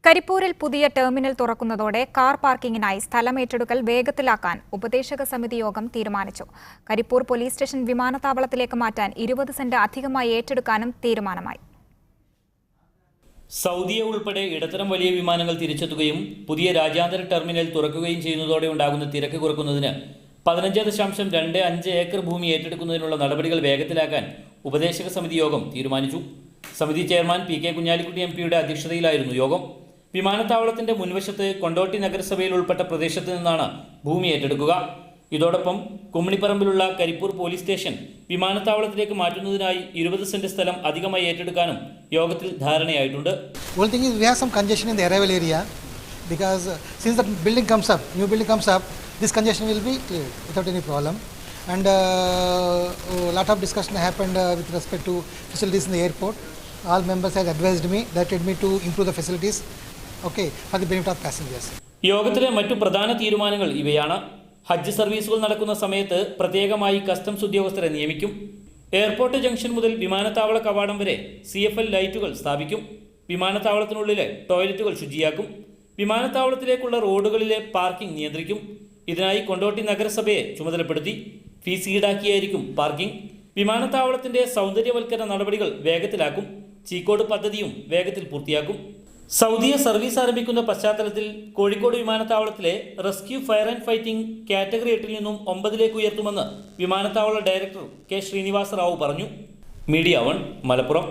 കരിപ്പൂരിൽ പുതിയ terminal തുറക്കുന്നതോടെ car പാർക്കിംഗിനായി സ്ഥലം ഏറ്റെടുക്കൽ വേഗത്തിലാക്കാൻ ഉപദേശക സമിതി യോഗം തീരുമാനിച്ചു. കരിപ്പൂർ പോലീസ് സ്റ്റേഷൻ വിമാനത്താവളത്തിലേക്ക് മാറ്റാൻ 20 സെന്റ് അധികമായി ഏറ്റെടുക്കാനും തീരുമാനമായി. സൗദിയെ ഉൾപ്പെടെ ഇടത്തരം വലിയ വിമാനങ്ങൾ തിരിച്ചെത്തുകയും പുതിയ രാജ്യാന്തര ടെർമിനൽ തുറക്കുകയും ചെയ്യുന്നതോടെ ഉണ്ടാകുന്ന തിരക്ക് കുറയ്ക്കുന്നതിന് 15.25 ഏക്കർ ഭൂമി ഏറ്റെടുക്കുന്നതിനുള്ള നടപടികൾ വേഗത്തിലാക്കാൻ ഉപദേശക സമിതി യോഗം തീരുമാനിച്ചു. സമിതി ചെയർമാൻ പി.കെ. കുഞ്ഞാലിക്കുട്ടി എം.പിയുടെ അധ്യക്ഷതയിലായിരുന്നു യോഗം. വിമാനത്താവളത്തിന്റെ മുൻവശത്ത് കൊണ്ടോട്ടി നഗരസഭയിൽ ഉൾപ്പെട്ട പ്രദേശത്ത് നിന്നാണ് ഭൂമി ഏറ്റെടുക്കുക. ഇതോടൊപ്പം കുമ്മണിപ്പറമ്പിലുള്ള കരിപ്പൂർ പോലീസ് സ്റ്റേഷൻ വിമാനത്താവളത്തിലേക്ക് മാറ്റുന്നതിനായി 20 സെന്റ് സ്ഥലം അധികമായി ഏറ്റെടുക്കാനും യോഗത്തിൽ ധാരണയായിട്ടുണ്ട്. Because since the building comes up, new building comes up, this congestion will be cleared without any problem. And a lot of discussion happened with respect to facilities in the airport. All members had advised me, directed me to improve the facilities, okay, for the benefit of passengers. യോഗത്തിലെ മറ്റു പ്രധാന തീരുമാനങ്ങൾ ഇവയാണ്. ഹജ്ജ് സർവീസുകൾ നടക്കുന്ന സമയത്ത് പ്രത്യേകമായി customs ഉദ്യോഗസ്ഥരെ നിയമിക്കും. എയർപോർട്ട് ജംഗ്ഷൻ മുതൽ വിമാനത്താവള കവാടം വരെ CFL ലൈറ്റുകൾ സ്ഥാപിക്കും. വിമാനത്താവളത്തിനുള്ളിലെ ടോയ്ലറ്റുകൾ ശുചിയാക്കും. വിമാനത്താവളത്തിലേക്കുള്ള റോഡുകളിലെ പാർക്കിംഗ് നിയന്ത്രിക്കും. ഇതിനായി കൊണ്ടോട്ടി നഗരസഭയെ ചുമതലപ്പെടുത്തി. ഫീസ് ഈടാക്കിയായിരിക്കും പാർക്കിംഗ്. വിമാനത്താവളത്തിന്റെ സൗന്ദര്യവൽക്കരണ നടപടികൾ വേഗത്തിലാക്കും. ചീക്കോട് പദ്ധതിയും വേഗത്തിൽ പൂർത്തിയാക്കും. സൗദിയെ സർവീസ് ആരംഭിക്കുന്ന പശ്ചാത്തലത്തിൽ കോഴിക്കോട് വിമാനത്താവളത്തിലെ rescue fire and fighting category 8 നിന്നും 9 ഉയർത്തുമെന്ന് വിമാനത്താവള ഡയറക്ടർ കെ. ശ്രീനിവാസ റാവു പറഞ്ഞു. മീഡിയ 1 മലപ്പുറം.